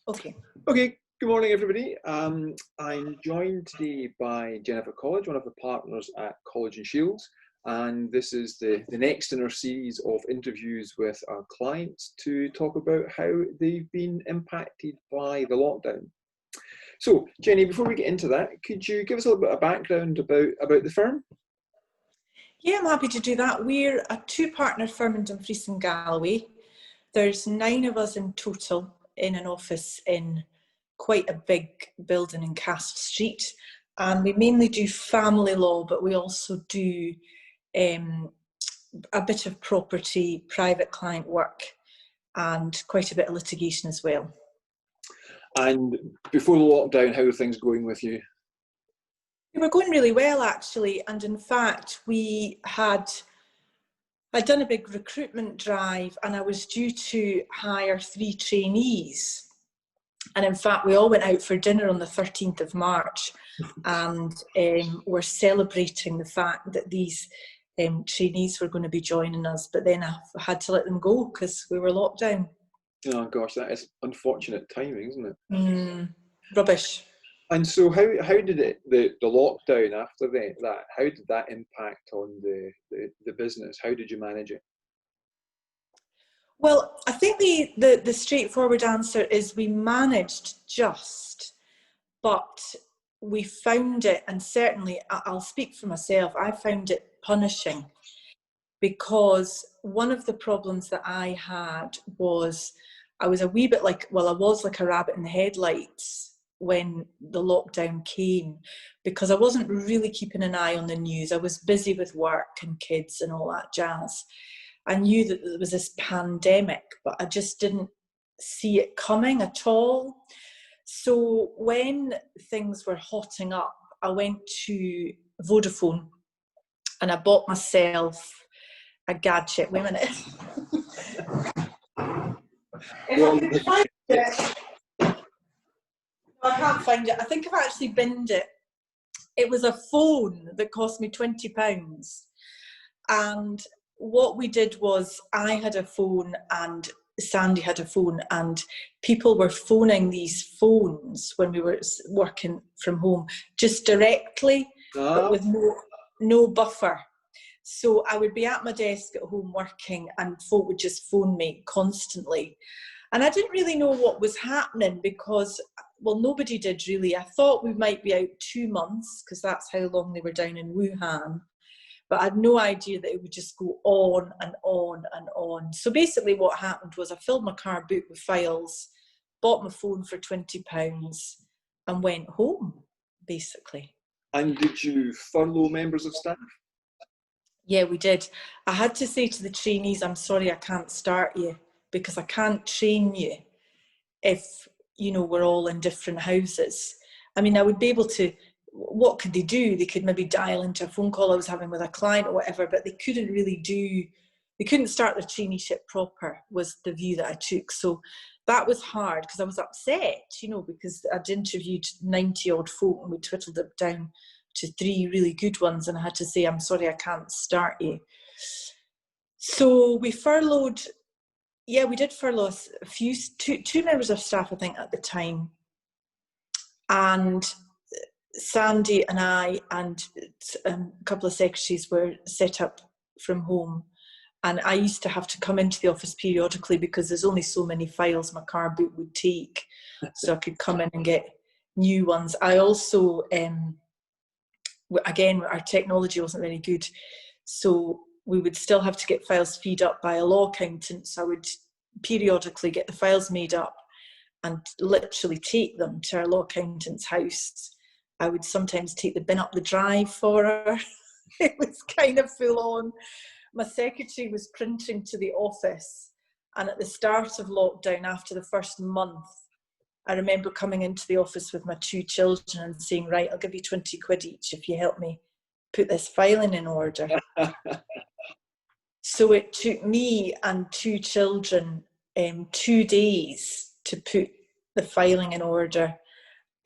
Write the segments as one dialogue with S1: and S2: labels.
S1: Okay.
S2: Okay, good morning, everybody. I'm joined today by Jennifer Colledge, one of the partners at Colledge and Shields, and this is the next in our series of interviews with our clients to talk about how they've been impacted by the lockdown. So, Jenny, before we get into that, could you give us a little bit of background about the firm?
S1: Yeah, I'm happy to do that. We're a two-partner firm in Dumfries and Galloway. There's 9 of us in total in an office in quite a big building in Castle Street. And we mainly do family law, but we also do a bit of property, private client work, and quite a bit of litigation as well.
S2: And before the lockdown, how are things going with you?
S1: We were going really well, actually, and in fact I'd done a big recruitment drive and I was due to hire 3 trainees, and in fact we all went out for dinner on the 13th of March and we're celebrating the fact that these trainees were going to be joining us, but then I had to let them go because we were locked down.
S2: Oh gosh, that is unfortunate timing, isn't it?
S1: Rubbish.
S2: And so how did the lockdown after that, how did that impact on the business? How did you manage it?
S1: Well, I think the straightforward answer is we managed just, but we found it, and certainly I'll speak for myself, I found it punishing, because one of the problems that I had was I was a wee bit like, well, I was like a rabbit in the headlights when the lockdown came, because I wasn't really keeping an eye on the news. I was busy with work and kids and all that jazz. I knew that there was this pandemic, but I just didn't see it coming at all. So when things were hotting up, I went to Vodafone and I bought myself a gadget. Wait a minute. If I can find it. I can't find it. I think I've actually binned it. It was a phone that cost me £20. And what we did was I had a phone and Sandy had a phone, and people were phoning these phones when we were working from home just directly, but with no buffer. So I would be at my desk at home working and folk would just phone me constantly. And I didn't really know what was happening because, well, nobody did really. I thought we might be out 2 months because that's how long they were down in Wuhan. But I had no idea that it would just go on and on and on. So basically what happened was I filled my car boot with files, bought my phone for £20 and went home, basically.
S2: And did you furlough members of staff?
S1: Yeah, we did. I had to say to the trainees, I'm sorry, I can't start you because I can't train you if, you know, we're all in different houses. I mean, I would be able to, what could they do? They could maybe dial into a phone call I was having with a client or whatever, but they couldn't really they couldn't start their traineeship proper, was the view that I took. So that was hard because I was upset, you know, because I'd interviewed 90 odd folk and we whittled it down to 3 really good ones, and I had to say, I'm sorry, I can't start you. So we furloughed, yeah, we did furlough a few, two members of staff, I think, at the time. And Sandy and I and a couple of secretaries were set up from home. And I used to have to come into the office periodically because there's only so many files my car boot would take. So I could come in and get new ones. I also, again, our technology wasn't very good. So we would still have to get files feed up by a law accountant. So I would periodically get the files made up and literally take them to our law accountant's house. I would sometimes take the bin up the drive for her. It was kind of full on. My secretary was printing to the office, and at the start of lockdown, after the first month, I remember coming into the office with my 2 children and saying, right, I'll give you 20 quid each if you help me put this filing in order. So it took me and 2 children 2 days to put the filing in order.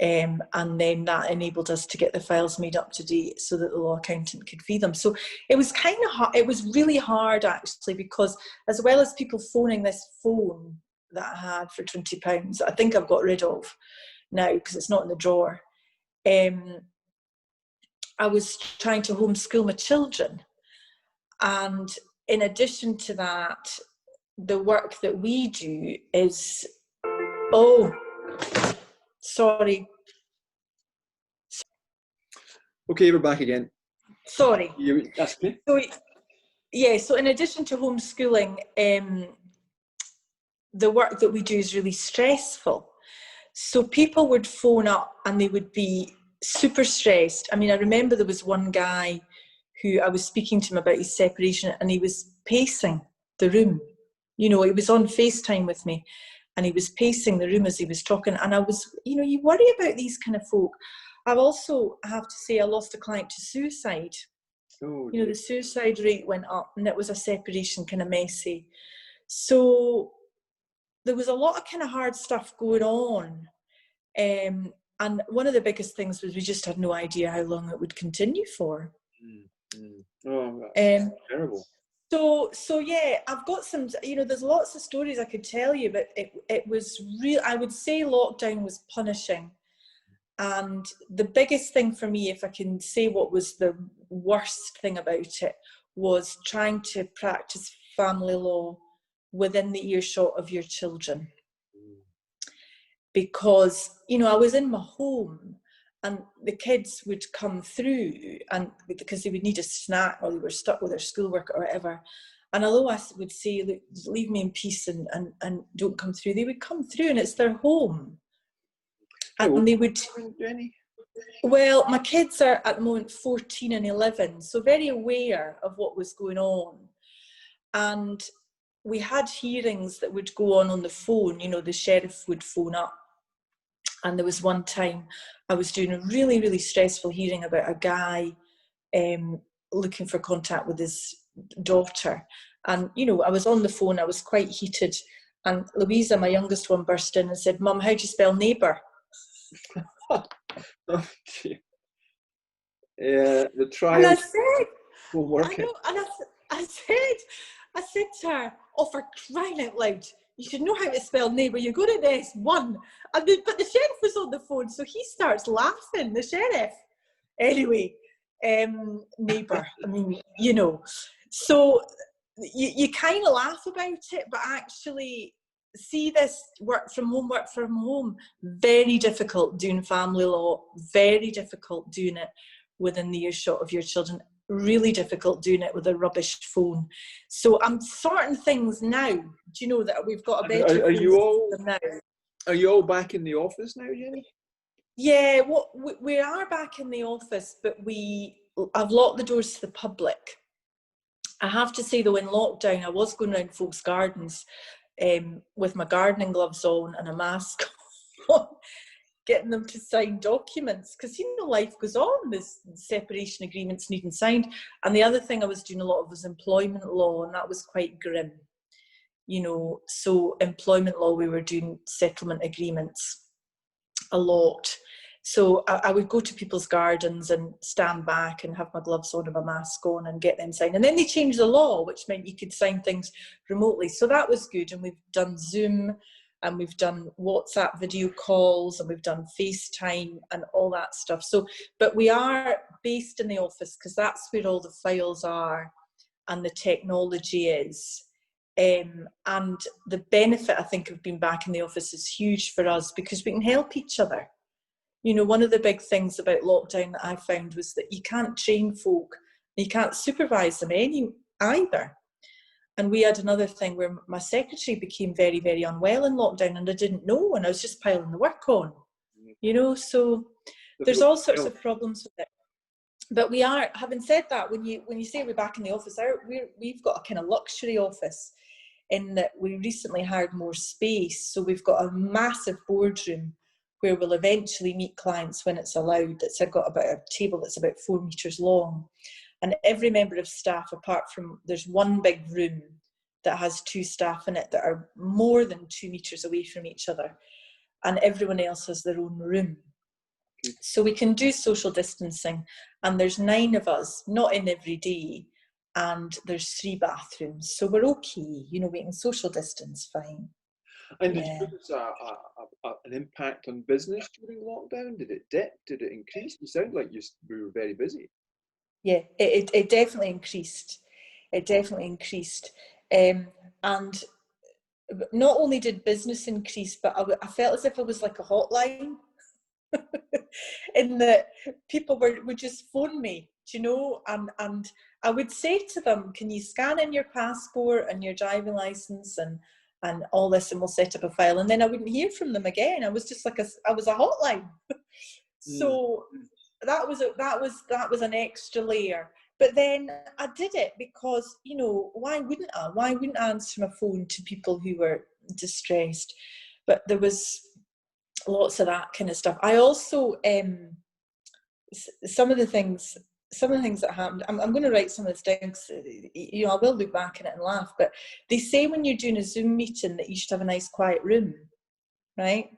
S1: And then that enabled us to get the files made up to date so that the law accountant could feed them. So it was kind of hard. It was really hard, actually, because as well as people phoning this phone that I had for £20. I think I've got rid of now because it's not in the drawer. I was trying to homeschool my children. And in addition to that, the work that we do is, oh, sorry.
S2: Okay, we're back again.
S1: Sorry.
S2: That's okay.
S1: So, yeah, so in addition to homeschooling, the work that we do is really stressful. So people would phone up and they would be super stressed. I mean, I remember there was one guy who I was speaking to him about his separation, and he was pacing the room. You know, he was on FaceTime with me and he was pacing the room as he was talking. And I was, you know, you worry about these kind of folk. I've also, I have to say, I lost a client to suicide.
S2: Oh,
S1: you know, the suicide rate went up, and it was a separation, kind of messy. So there was a lot of kind of hard stuff going on. And one of the biggest things was we just had no idea how long it would continue for.
S2: Oh, that's terrible.
S1: So yeah, I've got some, you know, there's lots of stories I could tell you, but it was real. I would say lockdown was punishing. And the biggest thing for me, if I can say what was the worst thing about it, was trying to practice family law within the earshot of your children. Because, you know, I was in my home and the kids would come through, and because they would need a snack or they were stuck with their schoolwork or whatever. And although I would say, look, leave me in peace and don't come through, they would come through, and it's their home. And they would,
S2: Jenny?
S1: well, my kids are at the moment 14 and 11, so very aware of what was going on. And we had hearings that would go on the phone. You know, the sheriff would phone up. And there was one time I was doing a really, really stressful hearing about a guy looking for contact with his daughter. And, you know, I was on the phone, I was quite heated. And Louisa, my youngest one, burst in and said, "Mum, how do you spell neighbour?"
S2: Oh, dear. Yeah, the trial.
S1: And I said,
S2: will work.
S1: I know, and I said to her, "Oh, for crying out loud, you should know how to spell neighbour. You go to the S1." But the sheriff was on the phone, so he starts laughing, the sheriff. Anyway, neighbour, I mean, you know. So you kind of laugh about it, but actually see this work from home, very difficult doing family law, very difficult doing it within the earshot of your children, really difficult doing it with a rubbish phone. So I'm sorting things now. Do you know that we've got a better
S2: Are you all
S1: now?
S2: Are you all back in the office now, Jenny?
S1: Yeah, well, we are back in the office, but I've locked the doors to the public. I have to say though, in lockdown, I was going around folks' gardens with my gardening gloves on and a mask on, getting them to sign documents, because, you know, life goes on. There's separation agreements needing signed. And the other thing I was doing a lot of was employment law, and that was quite grim. You know, so employment law, we were doing settlement agreements a lot. So I would go to people's gardens and stand back and have my gloves on and my mask on and get them signed. And then they changed the law, which meant you could sign things remotely. So that was good. And we've done Zoom, and we've done WhatsApp video calls, and we've done FaceTime and all that stuff. So, but we are based in the office because that's where all the files are and the technology is. And the benefit, I think, of being back in the office is huge for us because we can help each other. You know, one of the big things about lockdown that I found was that you can't train folk, you can't supervise them either. And we had another thing where my secretary became very, very unwell in lockdown, and I didn't know, and I was just piling the work on, you know, so there's all sorts of problems with it. But we are, having said that, when you say we're back in the office, we've got a kind of luxury office in that we recently hired more space. So we've got a massive boardroom where we'll eventually meet clients when it's allowed. It's got about a table that's about 4 meters long. And every member of staff, apart from, there's one big room that has 2 staff in it that are more than 2 meters away from each other. And everyone else has their own room. So we can do social distancing. And there's 9 of us, not in every day. And there's 3 bathrooms. So we're okay. You know, we can social distance fine.
S2: And did you
S1: Yeah.
S2: notice an impact on business during lockdown? Did it dip? Did it increase? You sound like you were very busy.
S1: Yeah, it definitely increased. It definitely increased. And not only did business increase, but I felt as if it was like a hotline in that people would just phone me, you know, and I would say to them, can you scan in your passport and your driving license and all this, and we'll set up a file. And then I wouldn't hear from them again. I was just like I was a hotline. So that was an extra layer. But then I did it because, you know, why wouldn't I? Why wouldn't I answer my phone to people who were distressed? But there was lots of that kind of stuff. I also some of the things that happened. I'm going to write some of this down because, you know, I will look back at it and laugh. But they say when you're doing a Zoom meeting that you should have a nice quiet room, right?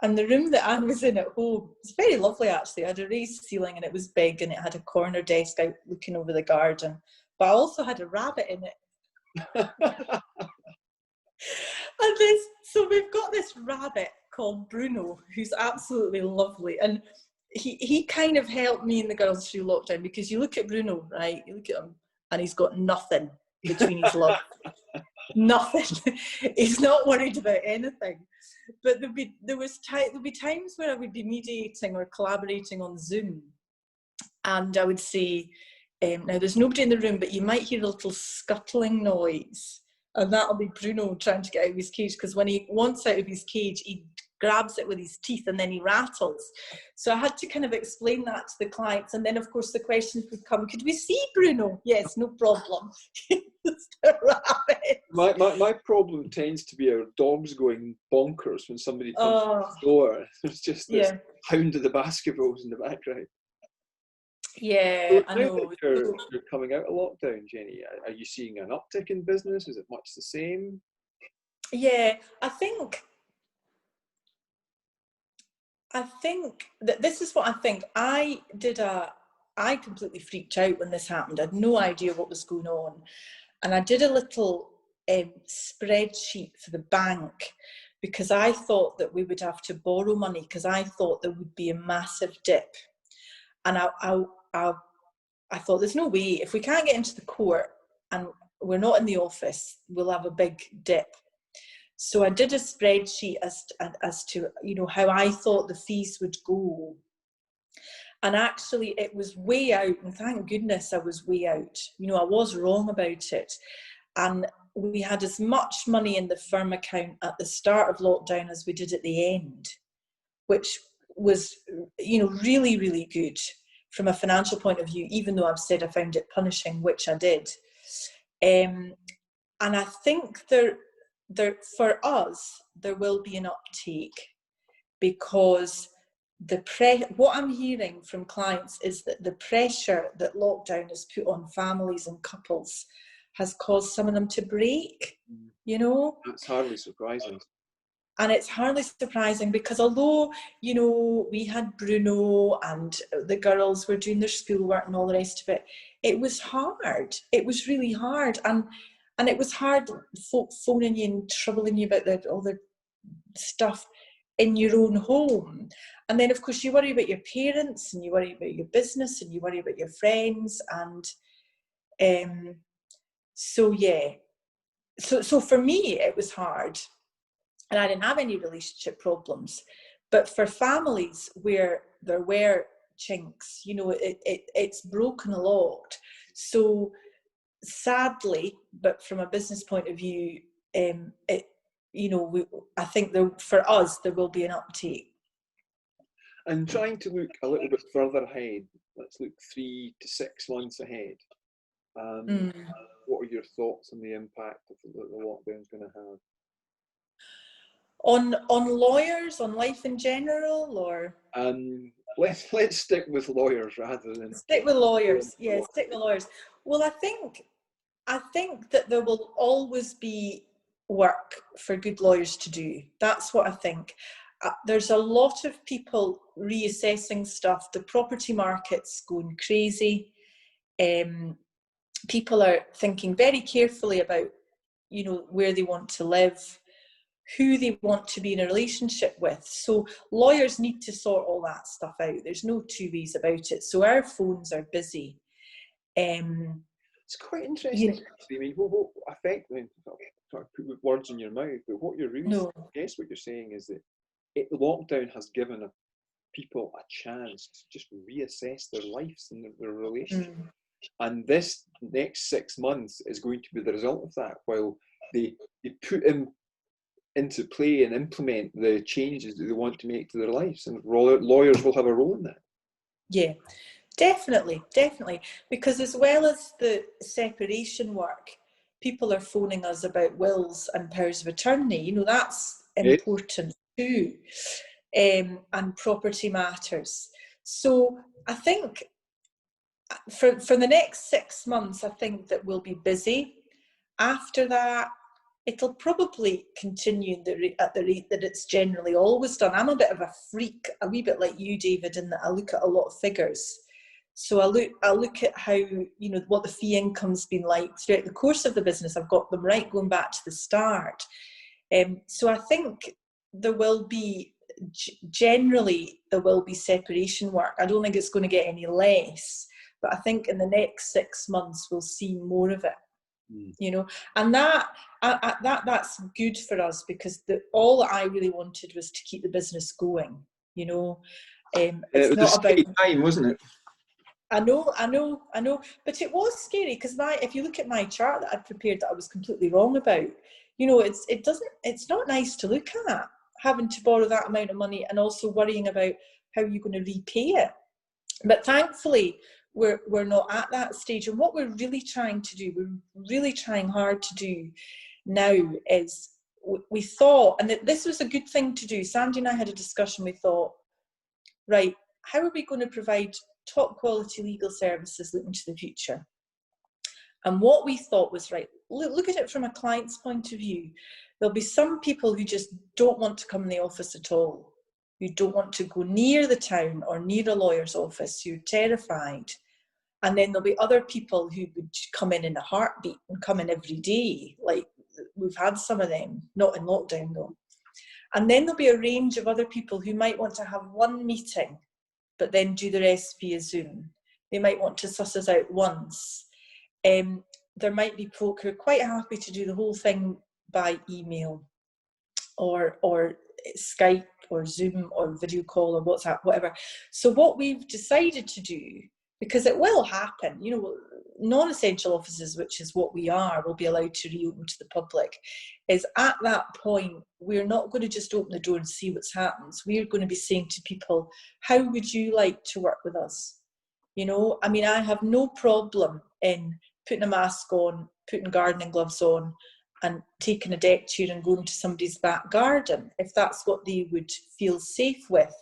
S1: And the room that Anne was in at home, it's very lovely actually. It had a raised ceiling and it was big and it had a corner desk out looking over the garden. But I also had a rabbit in it. So we've got this rabbit called Bruno, who's absolutely lovely. And he kind of helped me and the girls through lockdown, because you look at Bruno, right? You look at him and he's got nothing between his legs. Nothing. He's not worried about anything. But there'll be times where I would be mediating or collaborating on Zoom, and I would say, now there's nobody in the room, but you might hear a little scuttling noise, and that'll be Bruno trying to get out of his cage, because when he wants out of his cage, he grabs it with his teeth and then he rattles. So I had to kind of explain that to the clients, and then of course the questions would come, could we see Bruno? Yes, no problem.
S2: My problem tends to be our dogs going bonkers when somebody comes to the door. There's just this hound of the basketballs in the background.
S1: Yeah,
S2: so
S1: I know.
S2: You're coming out of lockdown, Jenny. Are you seeing an uptick in business? Is it much the same?
S1: Yeah, I think that this is what I think. I completely freaked out when this happened. I had no idea what was going on. And I did a little spreadsheet for the bank, because I thought that we would have to borrow money, because I thought there would be a massive dip. And I thought, there's no way, if we can't get into the court and we're not in the office, we'll have a big dip. So I did a spreadsheet as to, you know, how I thought the fees would go. And actually it was way out, and thank goodness I was way out. You know, I was wrong about it. And we had as much money in the firm account at the start of lockdown as we did at the end, which was, you know, really, really good from a financial point of view, even though I've said I found it punishing, which I did. And I think for us, there will be an uptake, because what I'm hearing from clients is that the pressure that lockdown has put on families and couples has caused some of them to break, you know?
S2: That's hardly surprising.
S1: And it's hardly surprising, because although, you know, we had Bruno and the girls were doing their schoolwork and all the rest of it, it was hard. It was really hard. And it was hard phoning you and troubling you about all the stuff in your own home. And then, of course, you worry about your parents, and you worry about your business, and you worry about your friends. And so, yeah. So for me, it was hard. And I didn't have any relationship problems. But for families where there were chinks, you know, it's broken a lot. So sadly, but from a business point of view, you know, I think for us, there will be an uptake.
S2: And trying to look a little bit further ahead, let's look 3 to 6 months ahead. What are your thoughts on the impact that the lockdown is going to have?
S1: On lawyers, on life in general, or?
S2: Let's stick with lawyers rather than...
S1: Stick with lawyers, yeah, stick with lawyers. Well, I think that there will always be work for good lawyers to do. That's what I think. There's a lot of people reassessing stuff. The property market's going crazy. People are thinking very carefully about, you know, where they want to live. who they want to be in a relationship with. So lawyers need to sort all that stuff out. There's no two ways about it. So our phones are busy.
S2: It's quite interesting. I mean, what effect, I mean, sort of put words in your mouth, but what you're really saying, I guess what you're saying is that lockdown has given people a chance to just reassess their lives and their relationship. And this next 6 months is going to be the result of that, while they put into play and implement the changes that they want to make to their lives. And lawyers will have a role in that.
S1: Yeah, definitely. Because as well as the separation work, people are phoning us about wills and powers of attorney. You know, that's important too. And property matters. So I think for the next 6 months, I think that we'll be busy. After that, it'll probably continue at the rate that it's generally always done. I'm a bit of a freak, a wee bit like you, David, in that I look at a lot of figures. So I look at how, you know, what the fee income's been like throughout the course of the business. I've got them right going back to the start. So I think there will be, generally, there will be separation work. I don't think it's going to get any less, but I think in the next 6 months we'll see more of it. You know, and that's good for us, because all that I really wanted was to keep the business going. You know, it's
S2: it was
S1: not
S2: a scary
S1: about
S2: time, wasn't it?
S1: I know, but it was scary, because if you look at my chart that I'd prepared that I was completely wrong about, you know, it's not nice to look at, having to borrow that amount of money and also worrying about how you're going to repay it. But thankfully, we're not at that stage. And what we're really trying to do, we're really trying hard to do now, is we thought, and this was a good thing to do. Sandy and I had a discussion. We thought, right, how are we going to provide top quality legal services looking to the future? And what we thought was, right, look at it from a client's point of view. There'll be some people who just don't want to come in the office at all, who don't want to go near the town or near a lawyer's office, who are terrified. And then there'll be other people who would come in a heartbeat and come in every day. Like, we've had some of them, not in lockdown though. And then there'll be a range of other people who might want to have one meeting, but then do the rest via Zoom. They might want to suss us out once. There might be folk who are quite happy to do the whole thing by email or Skype or Zoom or video call or WhatsApp, whatever. So what we've decided to do, because it will happen, you know, non-essential offices, which is what we are, will be allowed to reopen to the public, is at that point, we're not going to just open the door and see what happens. We're going to be saying to people, how would you like to work with us? You know, I mean, I have no problem in putting a mask on, putting gardening gloves on, and taking a deck chair and going to somebody's back garden, if that's what they would feel safe with.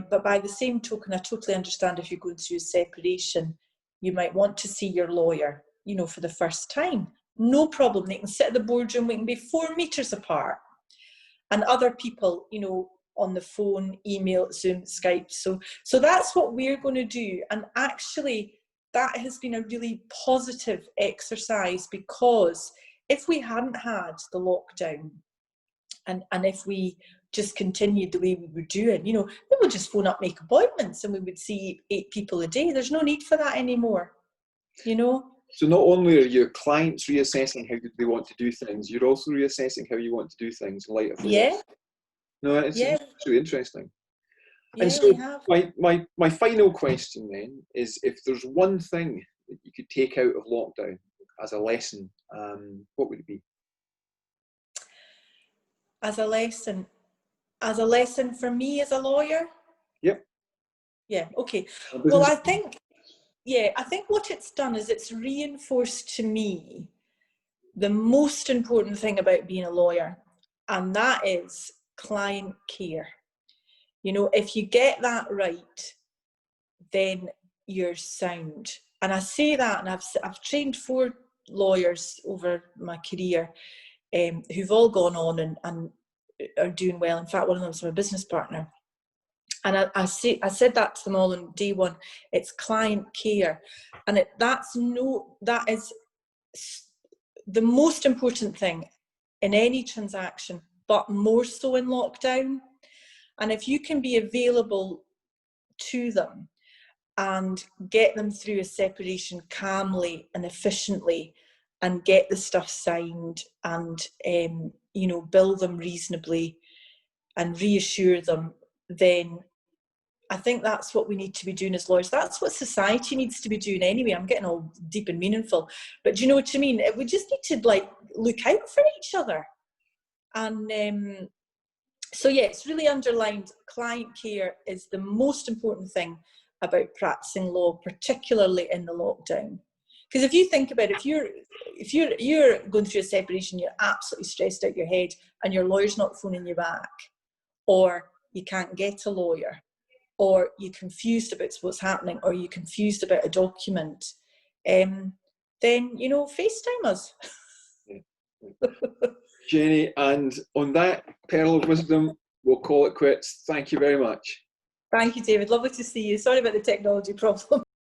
S1: But by the same token, I totally understand if you're going through a separation, you might want to see your lawyer, you know, for the first time. No problem. They can sit at the boardroom, we can be 4 meters apart. And other people, you know, on the phone, email, Zoom, Skype. So that's what we're going to do. And actually, that has been a really positive exercise, because if we hadn't had the lockdown, and if we just continued the way we were doing, you know, we would just phone up, make appointments, and we would see 8 people a day. There's no need for that anymore, you know.
S2: So not only are your clients reassessing how they want to do things, you're also reassessing how you want to do things in light of the law. No, it's really interesting.
S1: Yeah,
S2: and so
S1: we have.
S2: my final question then is, if there's one thing that you could take out of lockdown as a lesson, what would it be?
S1: As a lesson for me as a lawyer?
S2: Yep.
S1: Yeah, okay. Well, I think what it's done is it's reinforced to me the most important thing about being a lawyer, and that is client care. You know, if you get that right, then you're sound. And I say that, and I've trained 4 lawyers over my career, who've all gone on and are doing well. In fact, one of them is my business partner. And I said that to them all on day one. It's client care, and that is the most important thing in any transaction but more so in lockdown. And if you can be available to them and get them through a separation calmly and efficiently and get the stuff signed and, you know, bill them reasonably and reassure them, then I think that's what we need to be doing as lawyers. That's what society needs to be doing anyway. I'm getting all deep and meaningful, but do you know what I mean? We just need to like look out for each other. And so yeah, it's really underlined client care is the most important thing about practicing law, particularly in the lockdown. Because if you think about it, if you're going through a separation, you're absolutely stressed out your head and your lawyer's not phoning you back, or you can't get a lawyer, or you're confused about what's happening, or you're confused about a document, then, you know, FaceTime us.
S2: Jenny, and on that pearl of wisdom, we'll call it quits. Thank you very much.
S1: Thank you, David. Lovely to see you. Sorry about the technology problem.